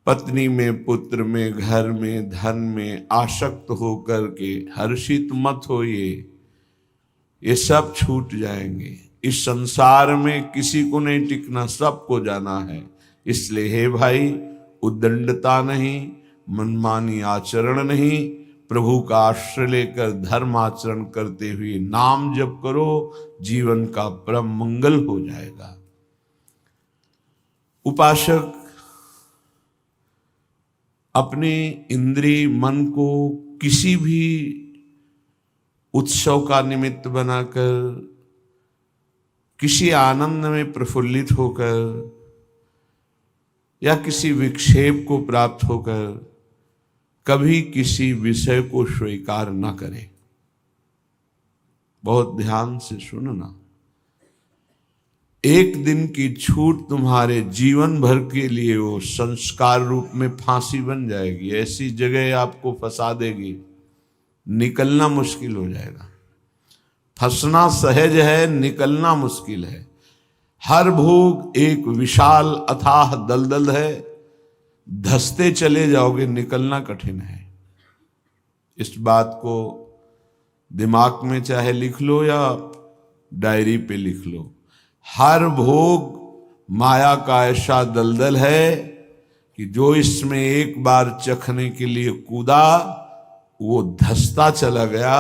पत्नी में, पुत्र में, घर में, धन में आसक्त होकर के हर्षित मत होइए, ये सब छूट जाएंगे। इस संसार में किसी को नहीं टिकना, सबको जाना है। इसलिए हे भाई, उद्दंडता नहीं, मनमानी आचरण नहीं, प्रभु का आश्रय लेकर धर्म आचरण करते हुए नाम जप करो, जीवन का परम मंगल हो जाएगा। उपासक अपने इंद्रिय मन को किसी भी उत्सव का निमित्त बनाकर, किसी आनंद में प्रफुल्लित होकर या किसी विक्षेप को प्राप्त होकर कभी किसी विषय को स्वीकार न करे। बहुत ध्यान से सुनना, एक दिन की छूट तुम्हारे जीवन भर के लिए वो संस्कार रूप में फांसी बन जाएगी। ऐसी जगह आपको फंसा देगी, निकलना मुश्किल हो जाएगा। फंसना सहज है, निकलना मुश्किल है। हर भोग एक विशाल अथाह दलदल है, धंसते चले जाओगे, निकलना कठिन है। इस बात को दिमाग में चाहे लिख लो या डायरी पे लिख लो। हर भोग माया का ऐसा दलदल है कि जो इसमें एक बार चखने के लिए कूदा वो धंसता चला गया।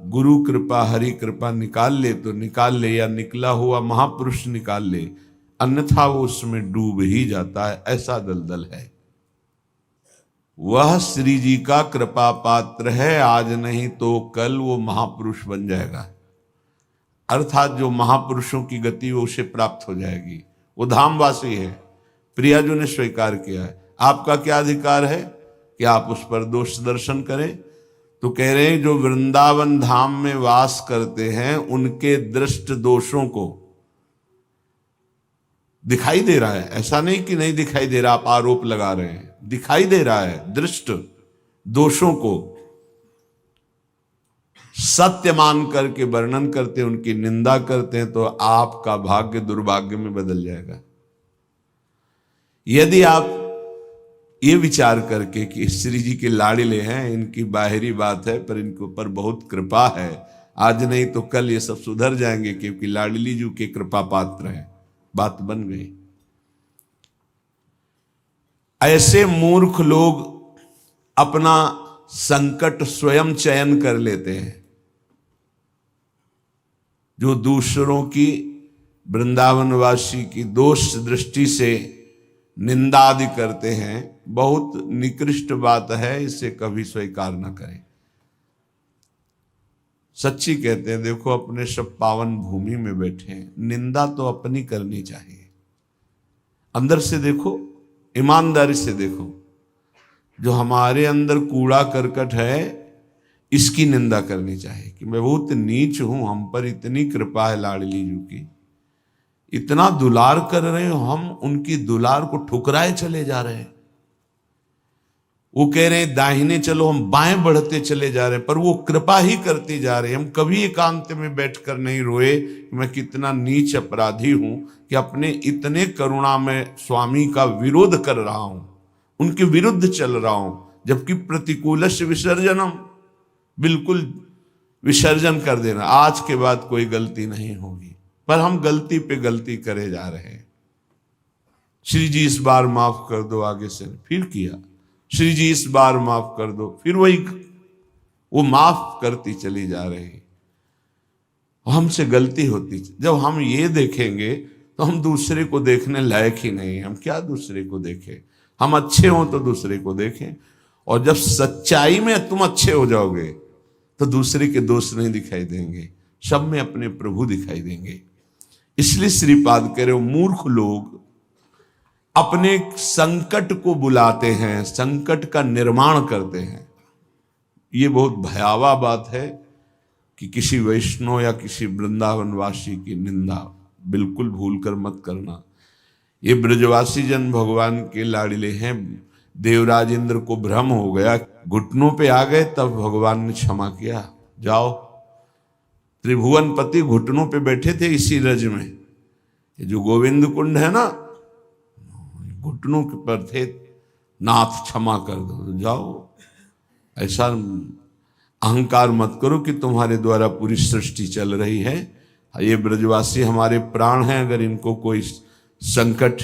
गुरु कृपा, हरि कृपा निकाल ले तो निकाल ले, या निकला हुआ महापुरुष निकाल ले, अन्यथा वो उसमें डूब ही जाता है। ऐसा दलदल है। वह श्री जी का कृपा पात्र है, आज नहीं तो कल वो महापुरुष बन जाएगा। अर्थात जो महापुरुषों की गति वो उसे प्राप्त हो जाएगी। वो धामवासी है, प्रियाजू ने स्वीकार किया है। आपका क्या अधिकार है कि आप उस पर दोष दर्शन करें? तो कह रहे हैं जो वृंदावन धाम में वास करते हैं उनके दृष्ट दोषों को दिखाई दे रहा है। ऐसा नहीं कि नहीं दिखाई दे रहा, आप आरोप लगा रहे हैं, दिखाई दे रहा है। दृष्ट दोषों को सत्य मान करके वर्णन करते हैं, उनकी निंदा करते हैं, तो आपका भाग्य दुर्भाग्य में बदल जाएगा। यदि आप ये विचार करके कि श्री जी के लाड़िले हैं, इनकी बाहरी बात है पर इनके ऊपर बहुत कृपा है, आज नहीं तो कल ये सब सुधर जाएंगे क्योंकि लाडली जी के कृपा पात्र हैं, बात बन गई। ऐसे मूर्ख लोग अपना संकट स्वयं चयन कर लेते हैं। जो दूसरों की, वृंदावनवासी की दोष दृष्टि से निंदा आदि करते हैं, बहुत निकृष्ट बात है, इसे कभी स्वीकार न करें। सच्ची कहते हैं, देखो अपने सब पावन भूमि में बैठे हैं, निंदा तो अपनी करनी चाहिए। अंदर से देखो, ईमानदारी से देखो, जो हमारे अंदर कूड़ा करकट है इसकी निंदा करनी चाहिए कि मैं बहुत नीच हूं, हम पर इतनी कृपा है लाडली जी की, इतना दुलार कर रहे हो, हम उनकी दुलार को ठुकराए चले जा रहे हैं। वो कह रहे हैं दाहिने चलो, हम बाएं बढ़ते चले जा रहे हैं, पर वो कृपा ही करती जा रही है। हम कभी एकांत में बैठकर नहीं रोए कि मैं कितना नीच अपराधी हूं कि अपने इतने करुणा में स्वामी का विरोध कर रहा हूं, उनके विरुद्ध चल रहा हूं, जबकि प्रतिकूलस्य विसर्जनम, बिल्कुल विसर्जन कर देना, आज के बाद कोई गलती नहीं होगी। पर हम गलती पे गलती करे जा रहे हैं। श्री जी इस बार माफ कर दो, आगे से फिर किया, श्री जी इस बार माफ कर दो, फिर वही वो माफ करती चली जा रही। हमसे गलती होती, जब हम ये देखेंगे तो हम दूसरे को देखने लायक ही नहीं। हम क्या दूसरे को देखें? हम अच्छे हों तो दूसरे को देखें, और जब सच्चाई में तुम अच्छे हो जाओगे तो दूसरे के दोष नहीं दिखाई देंगे, सब में अपने प्रभु दिखाई देंगे। इसलिए श्रीपाद कह रहे हो, मूर्ख लोग अपने संकट को बुलाते हैं, संकट का निर्माण करते हैं। ये बहुत भयावह बात है कि किसी वैष्णव या किसी वृंदावनवासी की निंदा बिल्कुल भूलकर मत करना। ये ब्रजवासी जन भगवान के लाड़िले हैं। देवराज इंद्र को भ्रम हो गया, घुटनों पे आ गए, तब भगवान ने क्षमा किया। जाओ, त्रिभुवन पति घुटनों पे बैठे थे इसी रज में। ये जो गोविंद कुंड है ना, घुटनों के पर थे, नाथ क्षमा कर दो, तो जाओ। ऐसा अहंकार मत करो कि तुम्हारे द्वारा पूरी सृष्टि चल रही है। ये ब्रजवासी हमारे प्राण हैं, अगर इनको कोई संकट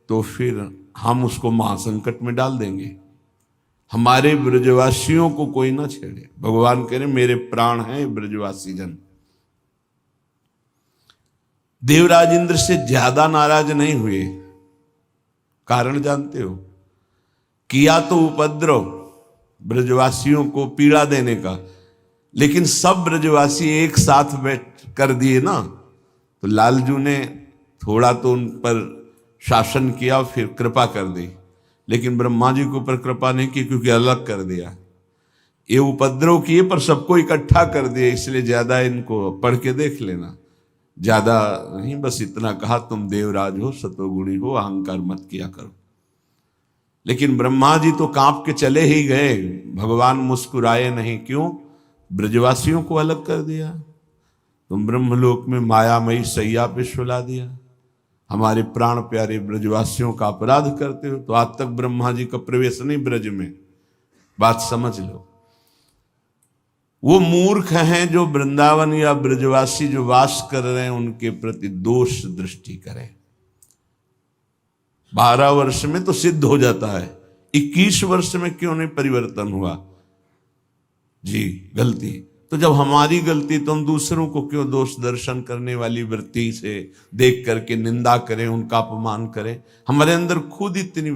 तो फिर हम उसको महासंकट में डाल देंगे। हमारे ब्रजवासियों को कोई ना छेड़े। भगवान कह रहे मेरे प्राण हैं ब्रजवासी जन। देवराज इंद्र से ज्यादा नाराज नहीं हुए। कारण जानते हो? किया तो उपद्रव ब्रजवासियों को पीड़ा देने का, लेकिन सब ब्रजवासी एक साथ बैठ कर दिए ना, तो लालजू ने थोड़ा तो उन पर शासन किया, फिर कृपा कर दी। लेकिन ब्रह्मा जी के ऊपर कृपा नहीं की, क्योंकि अलग कर दिया। ये उपद्रव किए पर सबको इकट्ठा कर दिए। इसलिए ज्यादा इनको पढ़ के देख लेना, ज्यादा नहीं, बस इतना कहा तुम देवराज हो, सतोगुणी हो, अहंकार मत किया करो। लेकिन ब्रह्मा जी तो कांप के चले ही गए, भगवान मुस्कुराए नहीं। क्यों? ब्रजवासियों को अलग कर दिया। तुम ब्रह्मलोक में मायामयी सैया पे सुला दिया, हमारे प्राण प्यारे ब्रजवासियों का अपराध करते हो। तो आज तक ब्रह्मा जी का प्रवेश नहीं ब्रज में, बात समझ लो। वो मूर्ख हैं जो वृंदावन या ब्रजवासी जो वास कर रहे हैं उनके प्रति दोष दृष्टि करें। 12 वर्ष में तो सिद्ध हो जाता है, 21 वर्ष में क्यों नहीं परिवर्तन हुआ? जी गलती। तो जब हमारी गलती, तो हम दूसरों को क्यों दोष दर्शन करने वाली वृत्ति से देख करके निंदा करें, उनका अपमान करें? हमारे अंदर खुद इतनी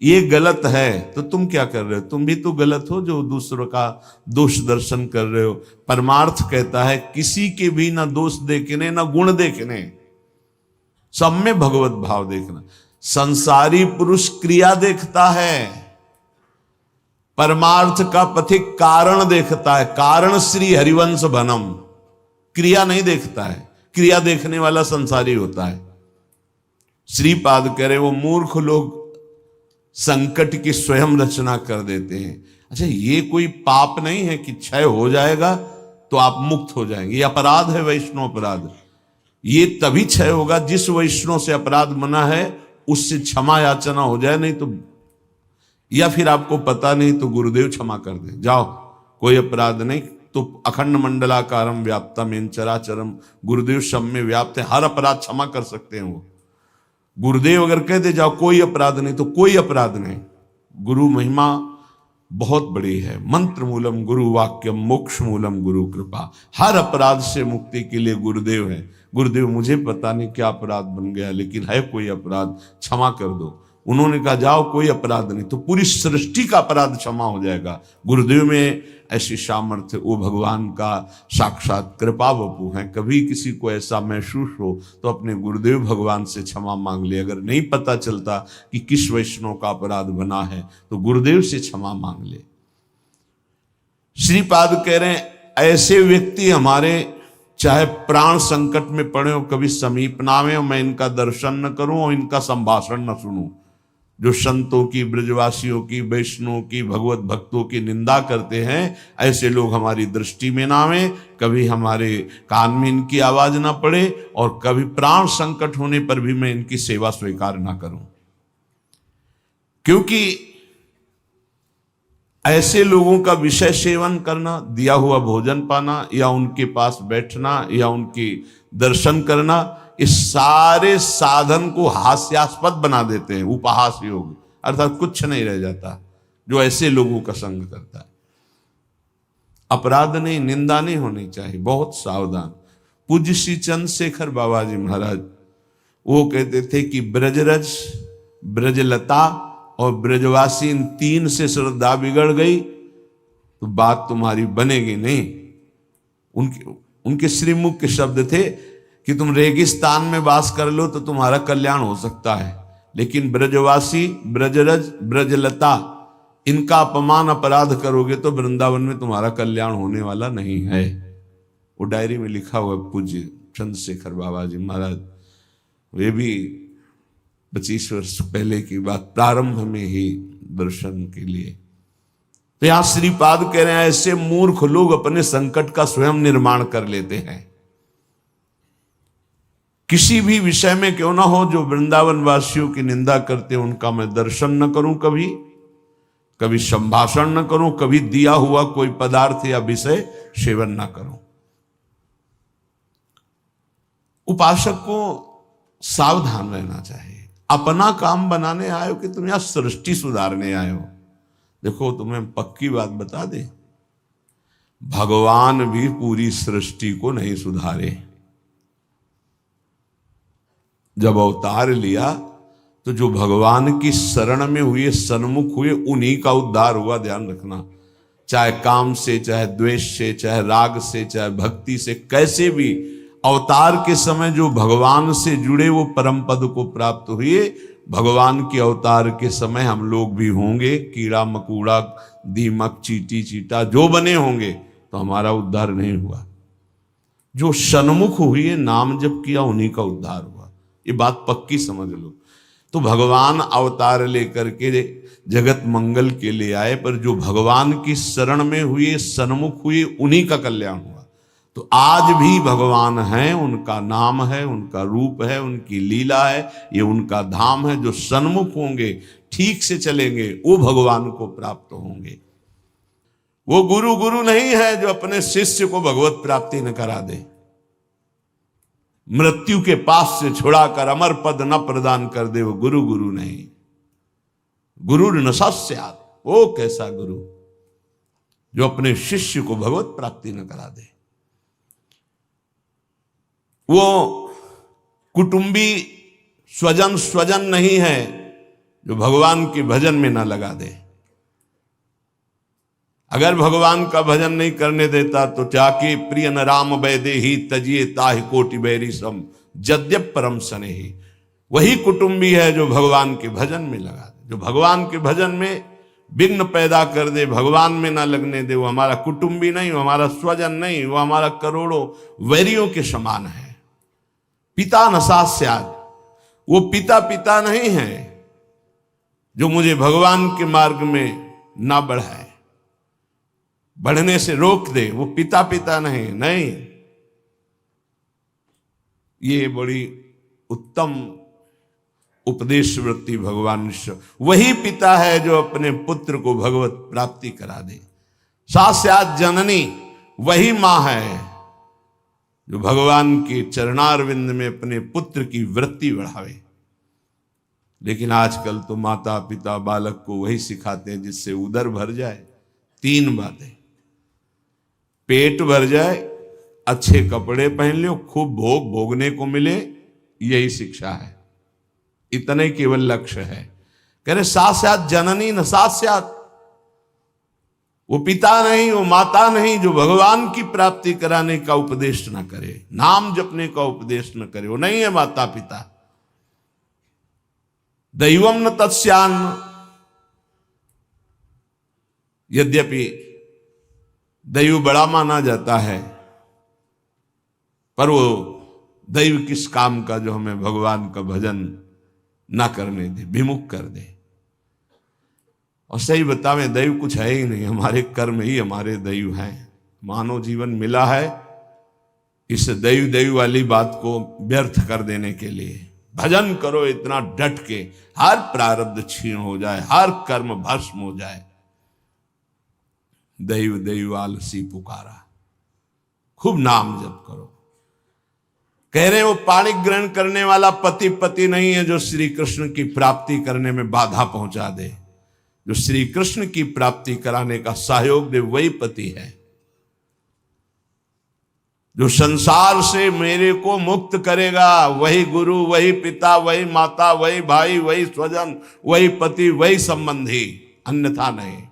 ये गलत है, तो तुम क्या कर रहे हो? तुम भी तो गलत हो जो दूसरों का दोष दर्शन कर रहे हो। परमार्थ कहता है किसी के भी ना दोष देखने ना गुण देखने, सब में भगवत भाव देखना। संसारी पुरुष क्रिया देखता है, परमार्थ का पथिक कारण देखता है। कारण श्री हरिवंश बनम, क्रिया नहीं देखता है। क्रिया देखने वाला संसारी होता है। श्रीपाद कह रहे वो मूर्ख लोग संकट की स्वयं रचना कर देते हैं। अच्छा, ये कोई पाप नहीं है कि क्षय हो जाएगा तो आप मुक्त हो जाएंगे। ये अपराध है, वैष्णव अपराध। ये तभी क्षय होगा जिस वैष्णव से अपराध बना है उससे क्षमा याचना हो जाए, नहीं तो, या फिर आपको पता नहीं तो गुरुदेव क्षमा कर दे, जाओ कोई अपराध नहीं। तो अखंड मंडलाकारम व्याप्तम चराचरम, गुरुदेव सब में व्याप्त है, हर अपराध क्षमा कर सकते हैं वो। गुरुदेव अगर कह दे जाओ कोई अपराध नहीं, तो कोई अपराध नहीं। गुरु महिमा बहुत बड़ी है। मंत्र मूलम गुरु वाक्यम, मोक्ष मूलम गुरु कृपा। हर अपराध से मुक्ति के लिए गुरुदेव है। गुरुदेव मुझे पता नहीं क्या अपराध बन गया, लेकिन है कोई अपराध, क्षमा कर दो। उन्होंने कहा जाओ कोई अपराध नहीं, तो पूरी सृष्टि का अपराध क्षमा हो जाएगा। गुरुदेव में ऐसी सामर्थ्य, वो भगवान का साक्षात कृपा वपु है। कभी किसी को ऐसा महसूस हो तो अपने गुरुदेव भगवान से क्षमा मांग ले। अगर नहीं पता चलता कि किस वैष्णव का अपराध बना है तो गुरुदेव से क्षमा मांग ले। श्रीपाद कह रहे हैं ऐसे व्यक्ति हमारे चाहे प्राण संकट में पड़े हो, कभी समीप ना आवे, मैं इनका दर्शन न करूं और इनका संभाषण न सुनूं। जो संतों की, ब्रजवासियों की, वैष्णव की, भगवत भक्तों की निंदा करते हैं, ऐसे लोग हमारी दृष्टि में ना आवे, कभी हमारे कान में इनकी आवाज ना पड़े, और कभी प्राण संकट होने पर भी मैं इनकी सेवा स्वीकार ना करूं। क्योंकि ऐसे लोगों का विषय सेवन करना, दिया हुआ भोजन पाना, या उनके पास बैठना, या उनकी दर्शन करना, इस सारे साधन को हास्यास्पद बना देते हैं। उपहास योग, अर्थात कुछ नहीं रह जाता जो ऐसे लोगों का संग करता है। अपराध नहीं, निंदा नहीं होनी चाहिए, बहुत सावधान। पूज्य श्री चंद्रशेखर बाबा जी महाराज वो कहते थे कि ब्रजरज, ब्रजलता और ब्रजवासी, इन तीन से श्रद्धा बिगड़ गई तो बात तुम्हारी बनेगी नहीं। उनके श्रीमुख के शब्द थे कि तुम रेगिस्तान में वास कर लो तो तुम्हारा कल्याण हो सकता है, लेकिन ब्रजवासी, ब्रजरज, ब्रजलता, इनका अपमान अपराध करोगे तो वृंदावन में तुम्हारा कल्याण होने वाला नहीं है। वो डायरी में लिखा हुआ पूज्य चंद्रशेखर बाबा जी महाराज, वे भी 25 वर्ष पहले की बात, प्रारंभ में ही दर्शन के लिए। तो यहां श्रीपाद कह रहे हैं ऐसे मूर्ख लोग अपने संकट का स्वयं निर्माण कर लेते हैं। किसी भी विषय में क्यों ना हो, जो वृंदावन वासियों की निंदा करते उनका मैं दर्शन न करूं, कभी कभी संभाषण न करूं, कभी दिया हुआ कोई पदार्थ या विषय सेवन न करूं। उपासक को सावधान रहना चाहिए। अपना काम बनाने आए हो कि तुम यहां सृष्टि सुधारने आए हो? देखो तुम्हें पक्की बात बता दे, भगवान भी पूरी सृष्टि को नहीं सुधारे। जब अवतार लिया तो जो भगवान की शरण में हुए, सन्मुख हुए, उन्हीं का उद्धार हुआ। ध्यान रखना, चाहे काम से, चाहे द्वेष से, चाहे राग से, चाहे भक्ति से, कैसे भी अवतार के समय जो भगवान से जुड़े वो परम पद को प्राप्त हुए। भगवान के अवतार के समय हम लोग भी होंगे, कीड़ा मकोड़ा, दीमक, चींटी चीटा जो बने होंगे, तो हमारा उद्धार नहीं हुआ। जो सन्मुख हुए, नाम जप किया, उन्हीं का उद्धार हुआ। ये बात पक्की समझ लो। तो भगवान अवतार लेकर के जगत मंगल के लिए आए, पर जो भगवान की शरण में हुए, सन्मुख हुए, उन्हीं का कल्याण हुआ। तो आज भी भगवान हैं, उनका नाम है, उनका रूप है, उनकी लीला है, ये उनका धाम है। जो सन्मुख होंगे, ठीक से चलेंगे, वो भगवान को प्राप्त होंगे। वो गुरु नहीं है जो अपने शिष्य को भगवत प्राप्ति न करा दे, मृत्यु के पास से छुड़ाकर अमर पद न प्रदान कर दे। वो गुरु नहीं। गुरु न सस्यात्, वो कैसा गुरु जो अपने शिष्य को भगवत प्राप्ति न करा दे। वो कुटुंबी स्वजन नहीं है जो भगवान के भजन में ना लगा दे। अगर भगवान का भजन नहीं करने देता तो जाके प्रिय न राम वैदेही तजिए ताहि कोटि बैरी सम जद्यप परम स्नेही। वही कुटुंबी है जो भगवान के भजन में लगा दे। जो भगवान के भजन में विघ्न पैदा कर दे, भगवान में ना लगने दे, वो हमारा कुटुंबी नहीं, वो हमारा स्वजन नहीं, वो हमारा करोड़ों वैरियों के समान है। पिता न सास्यात्, वो पिता नहीं है जो मुझे भगवान के मार्ग में ना बढ़ाए, बढ़ने से रोक दे। वो पिता नहीं। ये बड़ी उत्तम उपदेश वृत्ति भगवान से। वही पिता है जो अपने पुत्र को भगवत प्राप्ति करा दे। सास्यात् जननी, वही मां है जो भगवान के चरणारविंद में अपने पुत्र की वृत्ति बढ़ावे। लेकिन आजकल तो माता पिता बालक को वही सिखाते हैं जिससे उदर भर जाए। 3 बातें, पेट भर जाए, अच्छे कपड़े पहन लो, खूब भोग भोगने को मिले, यही शिक्षा है। इतना ही केवल लक्ष्य है। कह रहे सास्यात् जननी न सास्यात्, वो पिता नहीं, वो माता नहीं जो भगवान की प्राप्ति कराने का उपदेश न करे, नाम जपने का उपदेश न करे, वो नहीं है माता पिता। दैवम न तत्स्यान्न, यद्यपि दैव बड़ा माना जाता है, पर वो दैव किस काम का जो हमें भगवान का भजन ना करने दे, विमुख कर दे। और सही बतावे, दैव कुछ है ही नहीं, हमारे कर्म ही हमारे दैव हैं। मानव जीवन मिला है इस दैव वाली बात को व्यर्थ कर देने के लिए। भजन करो इतना डट के, हर प्रारब्ध क्षीण हो जाए, हर कर्म भस्म हो जाए। दैव आलसी पुकारा, खूब नाम जप करो। कह रहे वो पाणी ग्रहण करने वाला पति नहीं है जो श्री कृष्ण की प्राप्ति करने में बाधा पहुंचा दे। जो श्री कृष्ण की प्राप्ति कराने का सहयोग दे वही पति है। जो संसार से मेरे को मुक्त करेगा वही गुरु, वही पिता, वही माता, वही भाई, वही स्वजन, वही पति, वही संबंधी, अन्यथा नहीं।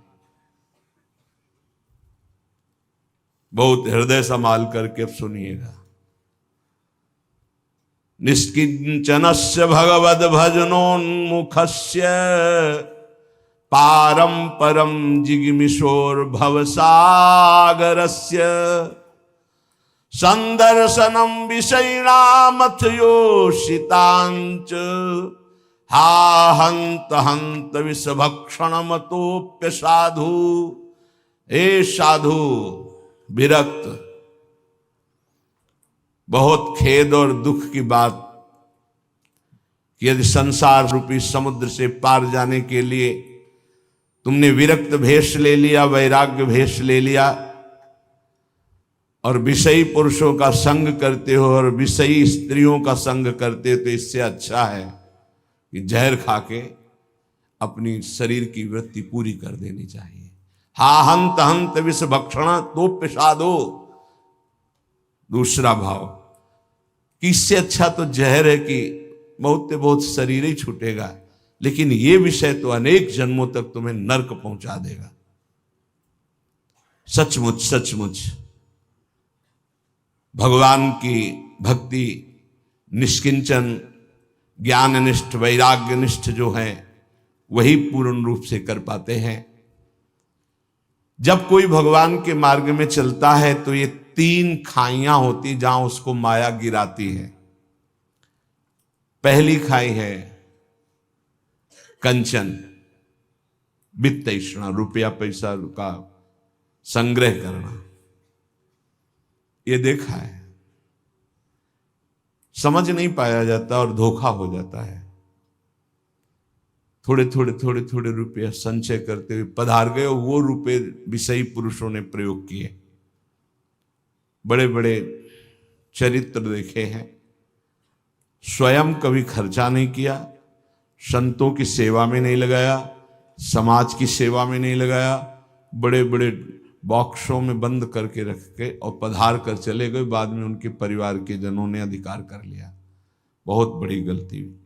बहुत हृदय संभाल करके अब सुनिएगा। निष्किंचनस्य भगवद भजनोन्मुखस्य पारम परम जिगमिशोर भवसागरस्य संदर्शनम विषयिणामथ योषितांच हा हंत हंत विषभक्षणमतोप्य साधु। ए साधु विरक्त, बहुत खेद और दुख की बात कि यदि संसार रूपी समुद्र से पार जाने के लिए तुमने विरक्त भेष ले लिया, वैराग्य भेष ले लिया और विषयी पुरुषों का संग करते हो और विषयी स्त्रियों का संग करते हो, तो इससे अच्छा है कि जहर खा के अपनी शरीर की वृत्ति पूरी कर देनी चाहिए। हा हंत हंत विष भक्षण तो पिशादो, दूसरा भाव कि इससे अच्छा तो जहर है कि बहुत से बहुत शरीर ही छूटेगा, लेकिन ये विषय तो अनेक जन्मों तक तुम्हें नरक पहुंचा देगा। सचमुच सचमुच भगवान की भक्ति निष्किंचन ज्ञाननिष्ठ वैराग्यनिष्ठ जो है वही पूर्ण रूप से कर पाते हैं। जब कोई भगवान के मार्ग में चलता है तो ये 3 खाइयां होती जहां उसको माया गिराती है। पहली खाई है कंचन, वित्त तृष्णा, रुपया पैसा का संग्रह करना। ये देखा है, समझ नहीं पाया जाता और धोखा हो जाता है। थोड़े थोड़े रुपये संचय करते हुए पधार गए, वो रुपये विषयी पुरुषों ने प्रयोग किए। बड़े बड़े चरित्र देखे हैं, स्वयं कभी खर्चा नहीं किया, संतों की सेवा में नहीं लगाया, समाज की सेवा में नहीं लगाया, बड़े बड़े बॉक्सों में बंद करके रख के और पधार कर चले गए। बाद में उनके परिवार के जनों ने अधिकार कर लिया। बहुत बड़ी गलती हुई।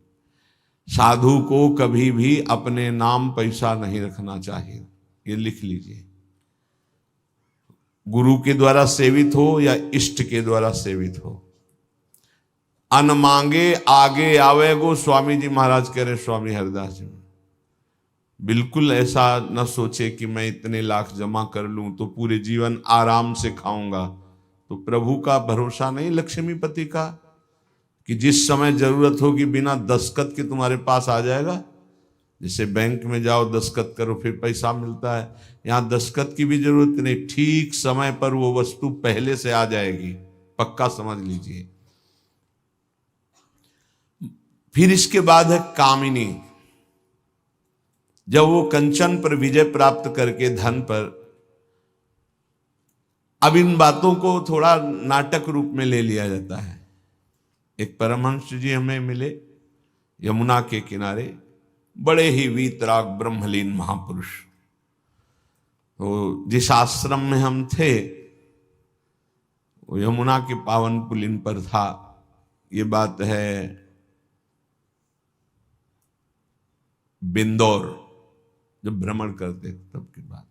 साधु को कभी भी अपने नाम पैसा नहीं रखना चाहिए, ये लिख लीजिए। गुरु के द्वारा सेवित हो या इष्ट के द्वारा सेवित हो, अन मांगे आगे आवे गो, स्वामी जी महाराज कह रहे, स्वामी हरिदास जी। बिल्कुल ऐसा न सोचे कि मैं इतने लाख जमा कर लूं तो पूरे जीवन आराम से खाऊंगा। तो प्रभु का भरोसा नहीं, लक्ष्मीपति का, कि जिस समय जरूरत होगी बिना दस्तखत के तुम्हारे पास आ जाएगा। जैसे बैंक में जाओ दस्तखत करो फिर पैसा मिलता है, यहां दस्तखत की भी जरूरत नहीं, ठीक समय पर वो वस्तु पहले से आ जाएगी, पक्का समझ लीजिए। फिर इसके बाद है कामिनी। जब वो कंचन पर विजय प्राप्त करके धन पर, अब इन बातों को थोड़ा नाटक रूप में ले लिया जाता है। एक परमहंस जी हमें मिले यमुना के किनारे, बड़े ही वीतराग ब्रह्मलीन महापुरुष। तो जिस आश्रम में हम थे वो यमुना के पावन पुलिन पर था। ये बात है बिंदौर, जब भ्रमण करते तब की बात।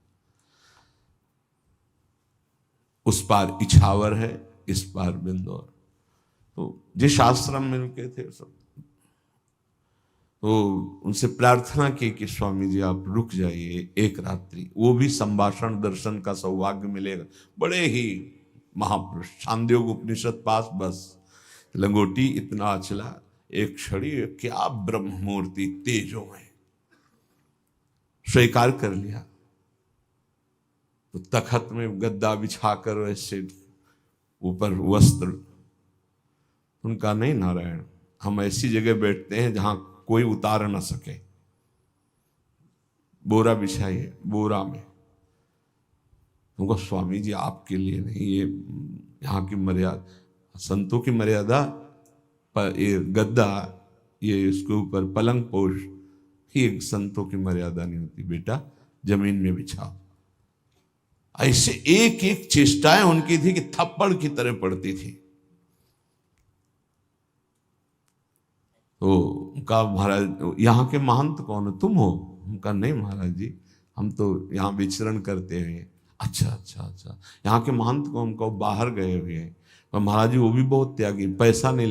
उस पार इछावर है, इस पार बिंदौर। तो जिस आश्रम में रुके थे सब, तो उनसे प्रार्थना की कि स्वामी जी आप रुक जाइए एक रात्रि, वो भी संभाषण दर्शन का सौभाग्य मिलेगा। बड़े ही महापुरुष, छांदोग्य उपनिषद पास, बस लंगोटी इतना अचला, एक छड़ी, क्या ब्रह्म मूर्ति तेजो में। स्वीकार कर लिया। तो तखत में गद्दा बिछाकर वैसे ऊपर वस्त्र, उनका नहीं नारायण, हम ऐसी जगह बैठते हैं जहां कोई उतार ना सके। बोरा बिछाइए, बोरा में। उनको स्वामी जी आपके लिए नहीं, ये यहाँ की मर्यादा, संतों की मर्यादा पर ये गद्दा, ये इसके ऊपर पलंग पोष, ये संतों की मर्यादा नहीं होती। बेटा जमीन में बिछाओ। ऐसे एक एक चेष्टाएं उनकी थी कि थप्पड़ की तरह पड़ती थी। तो उनका महाराज, यहाँ के महंत कौन है, तुम हो? उनका नहीं महाराज जी, हम तो यहाँ विचरण करते हुए। अच्छा, यहाँ के महंत कौन? को बाहर गए हुए हैं। पर महाराज जी वो भी बहुत त्यागी, पैसा नहीं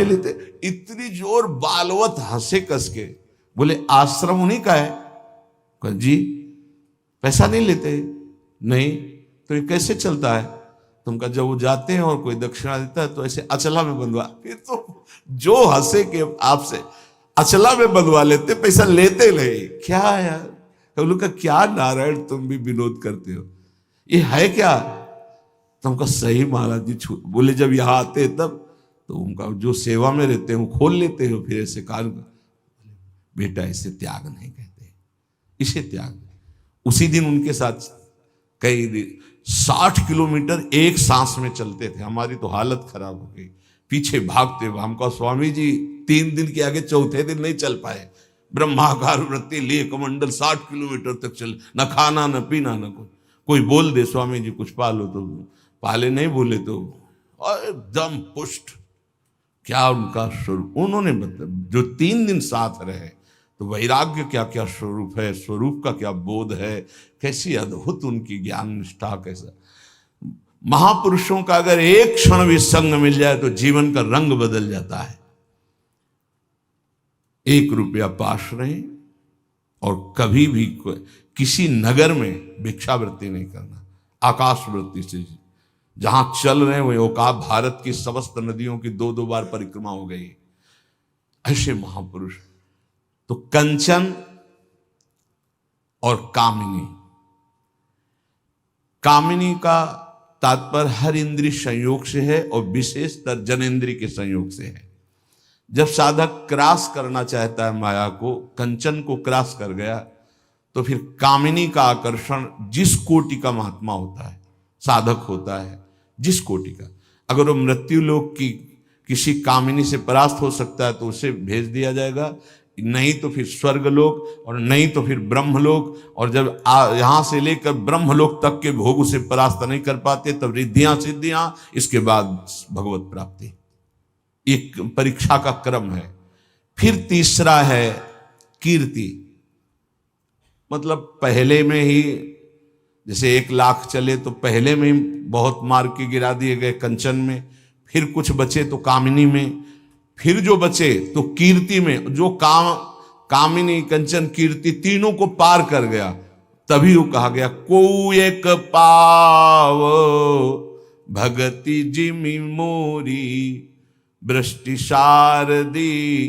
लेते। इतनी जोर बालवत हंसे कस के, बोले आश्रम उन्हीं का है? जी पैसा नहीं लेते? नहीं। तो ये कैसे चलता है? तुमका जब वो जाते हैं और कोई दक्षिणा देता है तो ऐसे अचला में बंधवा, फिर तो जो हंसे के आपसे अचला में बंधवा लेते, पैसा लेते नहीं। क्या यार, लोग का क्या नारायण, तुम भी विनोद करते हो, ये है क्या? तुमका सही महाराज जी। बोले जब यहाँ आते तब तो उनका जो सेवा में रहते हैं वो खोल लेते हो, फिर ऐसे काल बेटा इसे त्याग नहीं कहते, इसे त्याग। उसी दिन उनके साथ कई 60 किलोमीटर एक सांस में चलते थे। हमारी तो हालत खराब हो गई, पीछे भागते हुए। हमको स्वामी जी 3 दिन के आगे चौथे दिन नहीं चल पाए। ब्रह्माकार वृत्ति लिए कमंडल 60 किलोमीटर तक चल, न खाना न पीना न कुछ। कोई बोल दे स्वामी जी कुछ पालो तो पाले, नहीं बोले तो एकदम पुष्ट। क्या उनका स्वरूप उन्होंने बताया, जो 3 दिन साथ रहे। तो वैराग्य क्या क्या स्वरूप है, स्वरूप का क्या बोध है, कैसी अद्भुत उनकी ज्ञान निष्ठा। कैसा महापुरुषों का अगर एक क्षण भी संग मिल जाए तो जीवन का रंग बदल जाता है। 1 रुपया पास रहे और कभी भी किसी नगर में भिक्षावृत्ति नहीं करना, आकाश वृत्ति से जहां चल रहे हैं वही औकात। भारत की समस्त नदियों की 2-2 बार परिक्रमा हो गई। ऐसे महापुरुष। तो कंचन और कामिनी, कामिनी का तात्पर्य हर इंद्रिय संयोग से है और विशेषतर जनेन्द्रिय के संयोग से है। जब साधक क्रॉस करना चाहता है माया को, कंचन को क्रॉस कर गया, तो फिर कामिनी का आकर्षण जिस कोटि का महात्मा होता है, साधक होता है, जिस कोटि का, अगर वो मृत्यु लोक की किसी कामिनी से परास्त हो सकता है तो उसे भेज दिया जाएगा, नहीं तो फिर स्वर्गलोक, और नहीं तो फिर ब्रह्मलोक। और जब यहां से लेकर ब्रह्मलोक तक के भोग उसे परास्त नहीं कर पाते, तब रिद्धियां सिद्धियां, इसके बाद भगवत प्राप्ति। एक परीक्षा का क्रम है। फिर तीसरा है कीर्ति, मतलब पहले में ही जैसे 1 लाख चले तो पहले में ही बहुत मार के गिरा दिए गए कंचन में, फिर कुछ बचे तो कामिनी में, फिर जो बचे तो कीर्ति में। जो कामिनी कंचन कीर्ति तीनों को पार कर गया, तभी वो कहा गया को एक पाव भगति जिमि मोरी, वृष्टि शारदी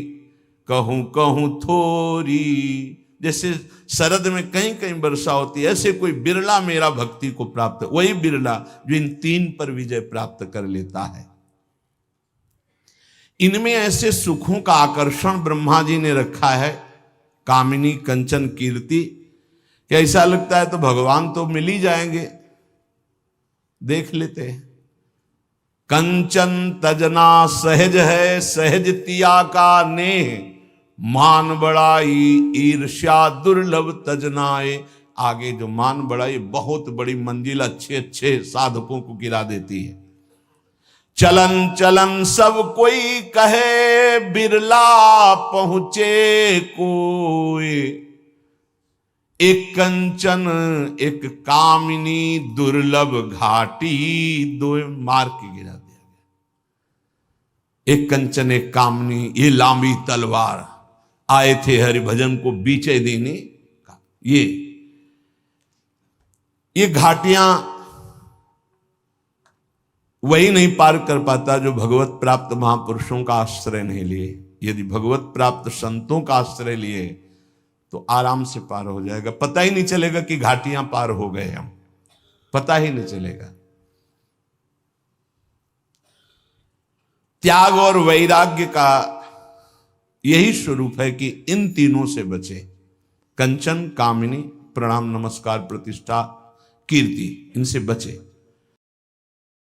कहूं कहूं थोरी। जैसे शरद में कहीं कहीं वर्षा होती है, ऐसे कोई बिरला मेरा भक्ति को प्राप्त, वही बिरला जो इन 3 पर विजय प्राप्त कर लेता है। इनमें ऐसे सुखों का आकर्षण ब्रह्मा जी ने रखा है, कामिनी कंचन कीर्ति, कि ऐसा लगता है तो भगवान तो मिल ही जाएंगे। देख लेते हैं, कंचन तजना सहज है, सहज तिया का नेह, मान बड़ाई ईर्ष्या दुर्लभ तजनाए। आगे जो मान बड़ाई बहुत बड़ी मंजिल अच्छे अच्छे साधकों को गिरा देती है। चलन चलन सब कोई कहे, बिरला पहुंचे कोई, एक कंचन एक कामिनी दुर्लभ घाटी, 2 मार के गिरा दिया गया। एक कंचन एक कामिनी, ये लांबी तलवार आए थे हरिभजन को बीचे देने। ये घाटियां वही नहीं पार कर पाता जो भगवत प्राप्त महापुरुषों का आश्रय नहीं लिए। यदि भगवत प्राप्त संतों का आश्रय लिए तो आराम से पार हो जाएगा। पता ही नहीं चलेगा कि घाटियां पार हो गए हम, पता ही नहीं चलेगा। त्याग और वैराग्य का यही स्वरूप है कि इन तीनों से बचे। कंचन, कामिनी, प्रणाम, नमस्कार, प्रतिष्ठा, कीर्ति, इनसे बचे।